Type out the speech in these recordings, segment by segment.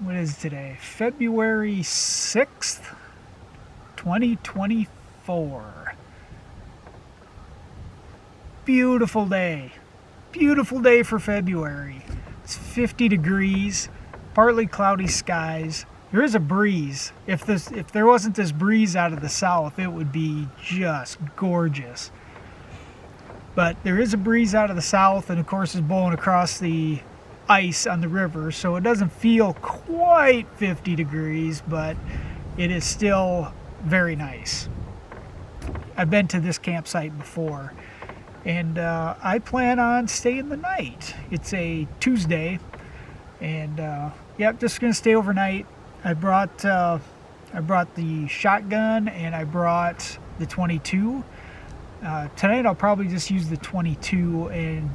What is today? February 6th, 2024. Beautiful day. Beautiful day for February. It's 50 degrees, partly cloudy skies. There is a breeze. If there wasn't this breeze out of the south, it would be just gorgeous. But there is a breeze out of the south, and of course it's blowing across the ice on the river, so it doesn't feel quite 50 degrees, but it is still very nice. I've been to this campsite before, and I plan on staying the night. It's a Tuesday, and yeah, just gonna stay overnight. I brought the shotgun, and I brought the 22. Tonight I'll probably just use the 22 and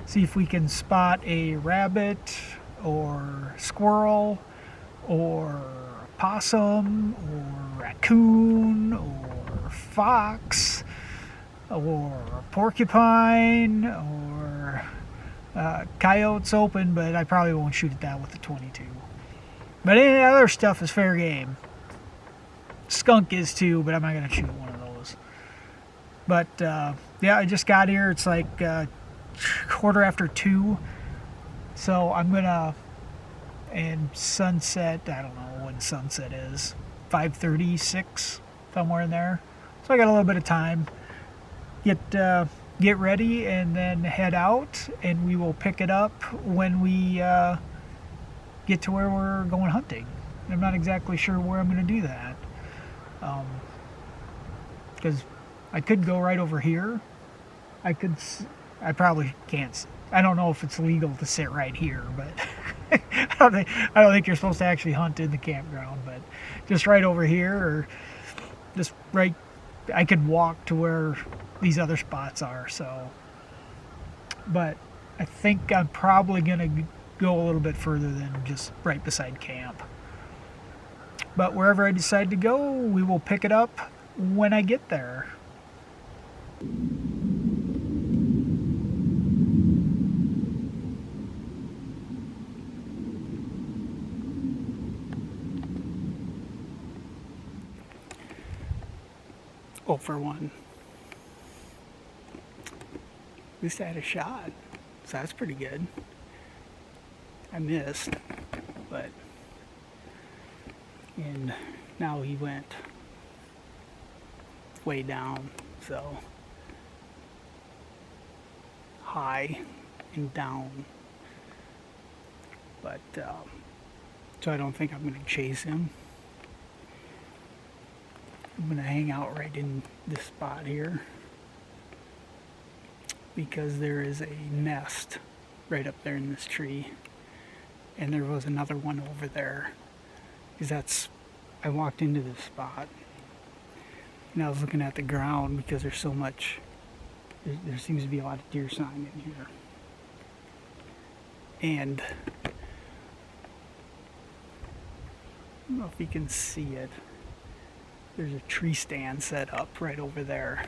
see if we can spot a rabbit or squirrel or possum or raccoon or fox or porcupine or coyotes open, but I probably won't shoot at that with the 22. But any other stuff is fair game. Skunk is too, but I'm not going to shoot one of those. But yeah, I just got here. It's like 2:15, so I'm gonna, and sunset, I don't know when sunset is, 5:36, somewhere in there, so I got a little bit of time. Get ready and then head out, and we will pick it up when we get to where we're going hunting. I'm not exactly sure where I'm going to do that, because I could go right over here. I probably can't. I don't know if it's legal to sit right here, but I don't think you're supposed to actually hunt in the campground. But just right over here, or just right, I could walk to where these other spots are. So, but I think I'm probably gonna go a little bit further than just right beside camp. But wherever I decide to go, we will pick it up when I get there. Oh, for one. At least I had a shot, so that's pretty good. I missed, but, and now he went way down, so high and down, but so I don't think I'm going to chase him. I'm going to hang out right in this spot here, because there is a nest right up there in this tree, and there was another one over there, because I walked into this spot and I was looking at the ground, because there's so much, there seems to be a lot of deer sign in here, and I don't know if you can see it. There's a tree stand set up right over there,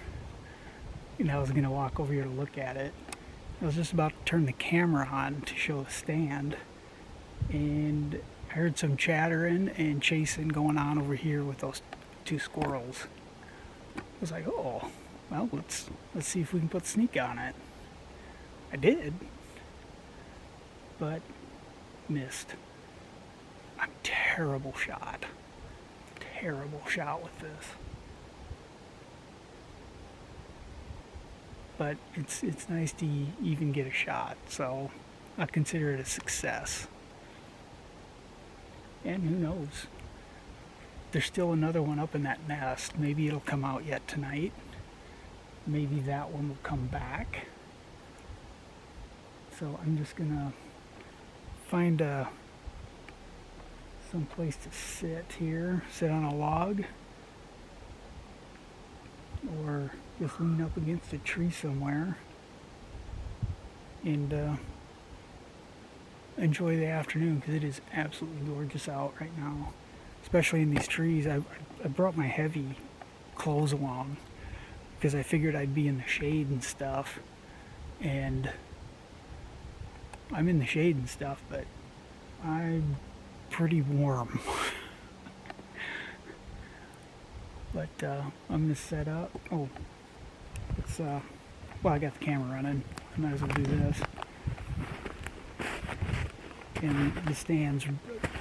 and I was going to walk over here to look at it. I was just about to turn the camera on to show the stand, and I heard some chattering and chasing going on over here with those two squirrels. I was like, oh, well, let's see if we can put sneak on it. I did, but missed. I'm terrible shot with this, but it's nice to even get a shot, so I consider it a success. And who knows, there's still another one up in that nest. Maybe it'll come out yet tonight. Maybe that one will come back. So I'm just gonna find some place to sit on a log, or just lean up against a tree somewhere and enjoy the afternoon, because it is absolutely gorgeous out right now, especially in these trees. I brought my heavy clothes along because I figured I'd be in the shade and stuff, and I'm in the shade and stuff, but I'm pretty warm. But I'm gonna set up. Oh, it's well, I got the camera running. I might as well do this. And the stand's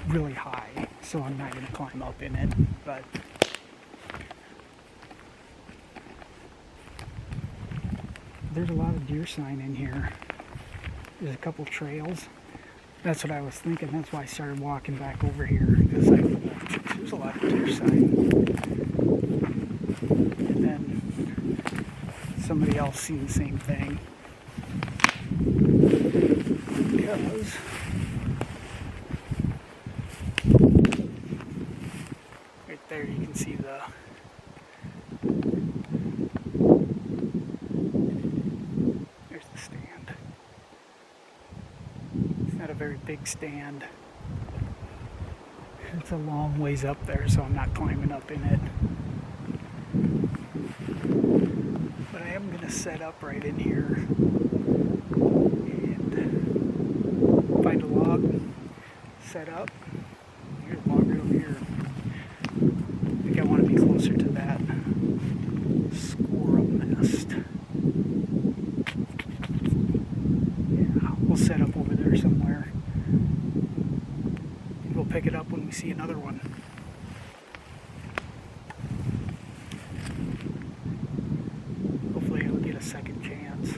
really high, so I'm not gonna climb up in it. But there's a lot of deer sign in here. There's a couple trails. That's what I was thinking. That's why I started walking back over here, because there's a lot of deer sign. And then somebody else seen the same thing. Because right there you can see there's the stand. It's not a very big stand. It's a long ways up there, so I'm not climbing up in it. But I am going to set up right in here and find a log, set up. Here's a log over here. I think I want to be closer to that squirrel nest. Yeah, we'll set up over there somewhere. And we'll pick it up when we see another one. Hopefully I'll get a second chance.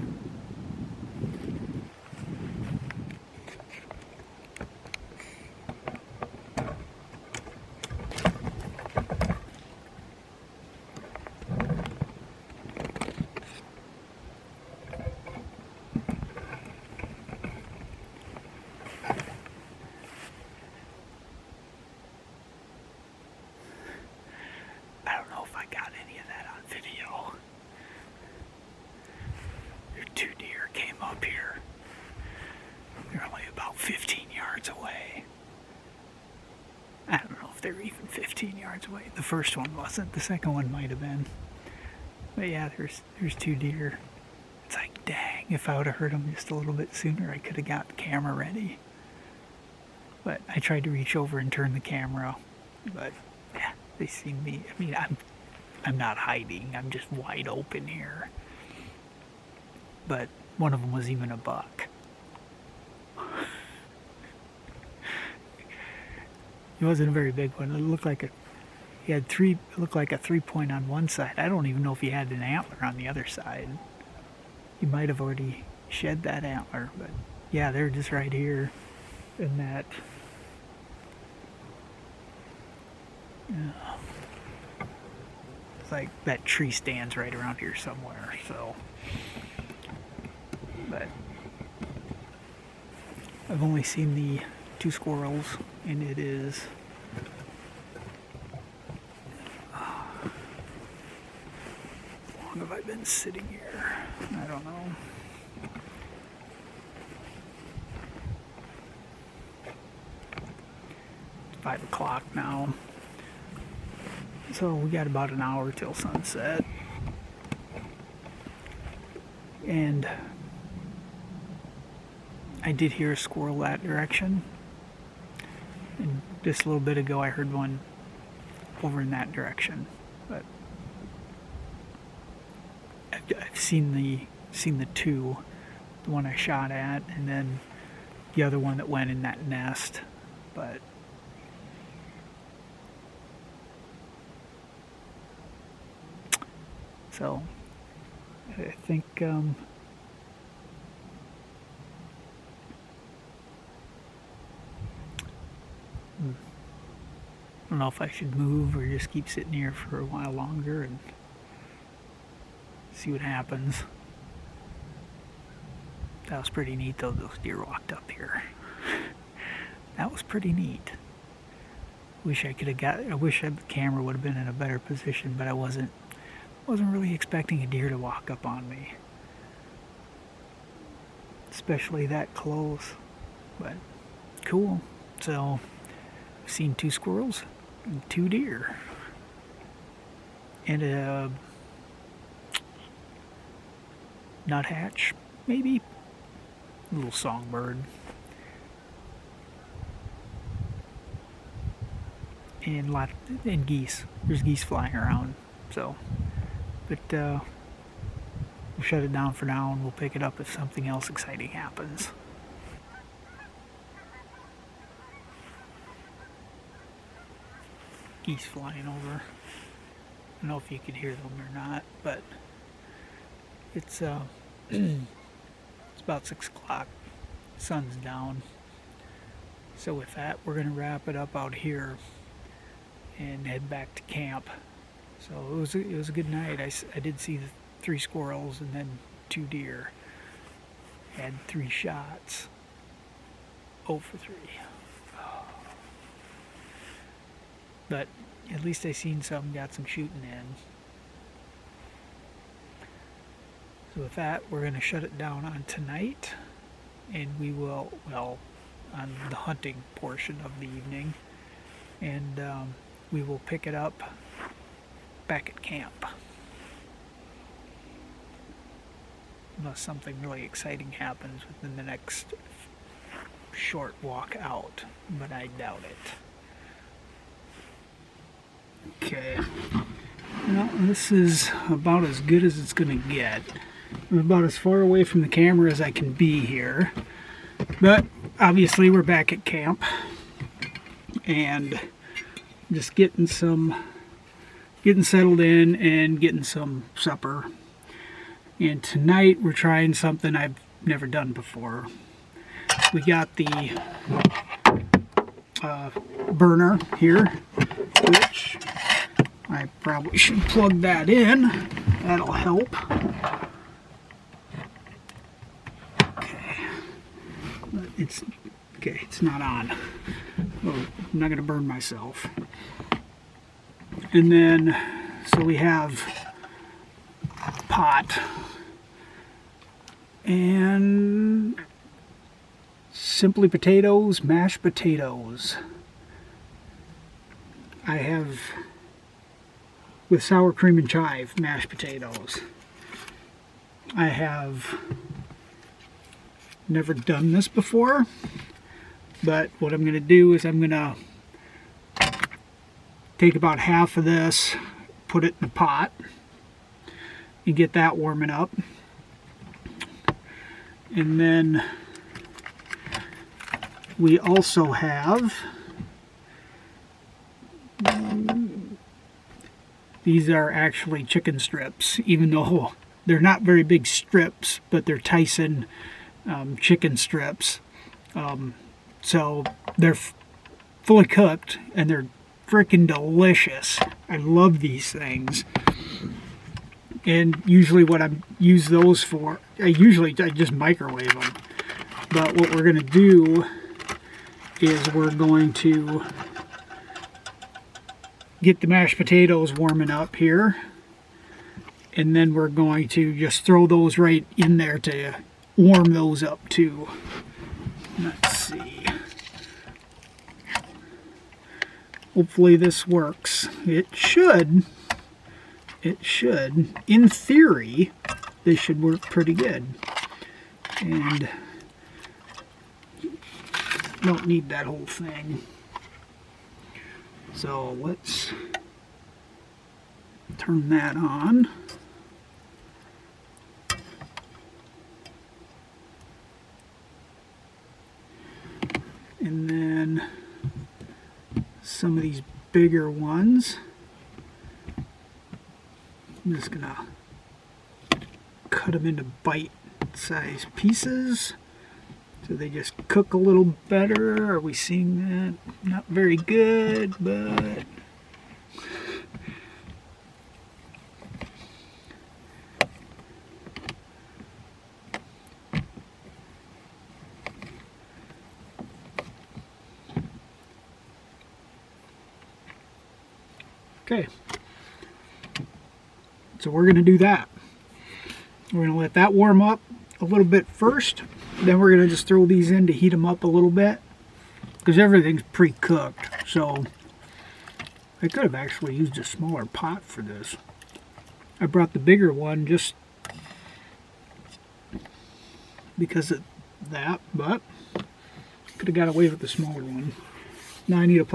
I don't know if I got any of that on video. Your two deer came up here. They're only about 15 yards away. I don't know if they're even 15 yards away. The first one wasn't. The second one might have been. But yeah, there's two deer. It's like, dang, if I would have heard them just a little bit sooner, I could have got the camera ready. But I tried to reach over and turn the camera. But yeah, they see me. I mean, I'm not hiding. I'm just wide open here. But one of them was even a buck. It wasn't a very big one. It looked like it looked like a 3-point on one side. I don't even know if he had an antler on the other side. He might have already shed that antler, but yeah, they're just right here in that. Yeah. It's like that tree stands right around here somewhere, so. But I've only seen the two squirrels, and it is how long have I been sitting here? I don't know. It's 5 o'clock now. So we got about an hour till sunset. And I did hear a squirrel that direction. And just a little bit ago I heard one over in that direction. But I've seen the two, the one I shot at, and then the other one that went in that nest. But so I think I don't know if I should move or just keep sitting here for a while longer and see what happens. That was pretty neat though, those deer walked up here. That was pretty neat. I wish the camera would have been in a better position, but I wasn't really expecting a deer to walk up on me. Especially that close. But cool. So I've seen 2 squirrels and 2 deer. And a nuthatch, maybe. A little songbird. and geese. There's geese flying around. So, but we'll shut it down for now, and we'll pick it up if something else exciting happens. Geese flying over. I don't know if you can hear them or not, but it's it's about 6 o'clock. Sun's down. So with that, we're gonna wrap it up out here and head back to camp. So it was a good night. I did see the 3 squirrels and then 2 deer. Had 3 shots. 0 for 3. But at least I seen some, got some shooting in. So with that, we're going to shut it down on tonight, and we will, well, on the hunting portion of the evening, and we will pick it up back at camp. Unless something really exciting happens within the next short walk out, but I doubt it. Okay, well, this is about as good as it's going to get. I'm about as far away from the camera as I can be here, but obviously we're back at camp and just getting settled in and getting some supper. And tonight we're trying something I've never done before. We got the burner here, which I probably should plug that in. That'll help. Okay. But it's not on. Oh, I'm not going to burn myself. And then, so we have pot and simply potatoes, mashed potatoes. I have with sour cream and chive mashed potatoes. I have never done this before, but what I'm going to do is I'm going to take about half of this, put it in a pot, and get that warming up. And then we also have these are actually chicken strips, even though they're not very big strips, but they're Tyson chicken strips. So they're fully cooked and they're freaking delicious. I love these things. And usually what I use those for, I just microwave them. But what we're going to do is we're going to get the mashed potatoes warming up here, and then we're going to just throw those right in there to warm those up too. Let's see. Hopefully this works. It should. In theory, this should work pretty good. And don't need that whole thing. So let's turn that on. And then some of these bigger ones, I'm just gonna cut them into bite-sized pieces so they just cook a little better. Are we seeing that? Not very good, but okay. So we're going to do that. We're going to let that warm up a little bit first. Then we're going to just throw these in to heat them up a little bit, because everything's pre-cooked. So I could have actually used a smaller pot for this. I brought the bigger one just because of that, but could have got away with the smaller one. Now I need a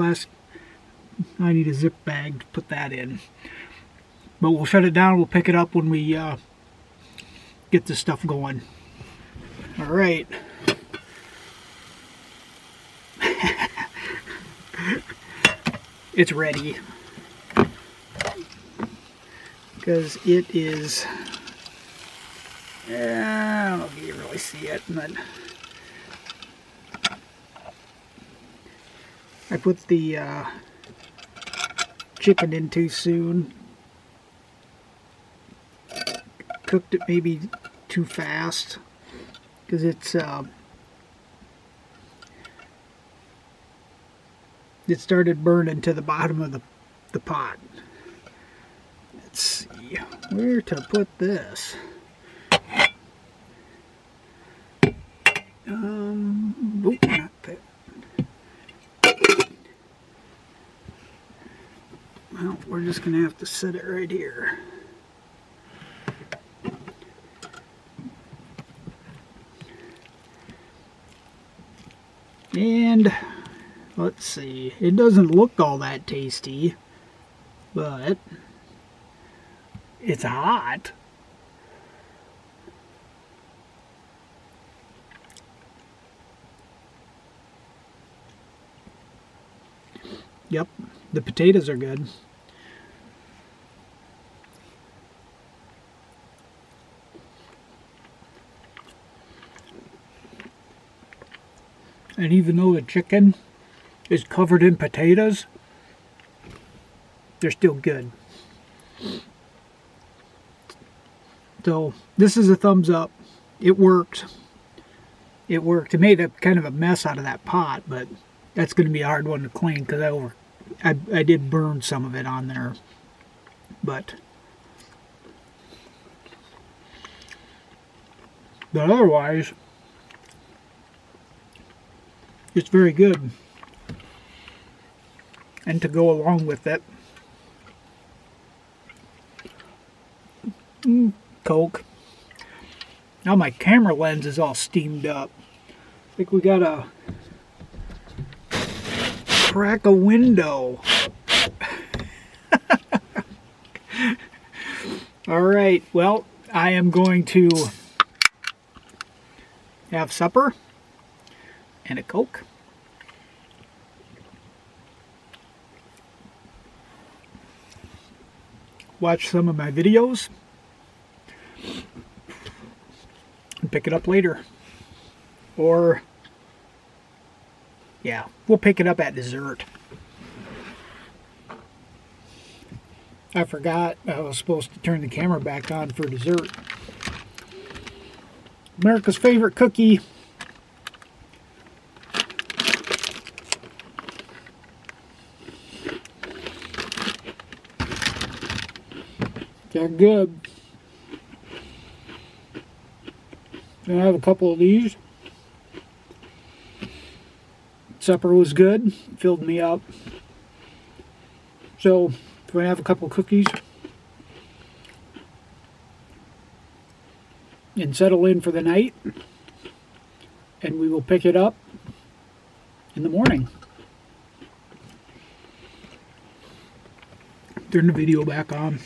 I need a zip bag to put that in. But we'll shut it down. We'll pick it up when we get this stuff going. All right. It's ready. Because it is... I don't know if you can really see it, but... I put the chicken in too soon. Cooked it maybe too fast because it started burning to the bottom of the pot. Let's see where to put this. Nope, not that. Well, we're just gonna have to set it right here. And let's see, it doesn't look all that tasty, but it's hot. Yep, the potatoes are good. And even though the chicken is covered in potatoes, they're still good. So this is a thumbs up. It worked. It worked. It made a kind of a mess out of that pot, but that's going to be a hard one to clean because I did burn some of it on there. But otherwise, it's very good. And to go along with it, Coke. Now my camera lens is all steamed up. I think we gotta crack a window. All right, well, I am going to have supper and a Coke. Watch some of my videos and pick it up later. Or, yeah, we'll pick it up at dessert. I forgot I was supposed to turn the camera back on for dessert. America's favorite cookie. They're good. Gonna have a couple of these. Supper was good, filled me up. So, we're gonna have a couple of cookies and settle in for the night, and we will pick it up in the morning. Turn the video back on.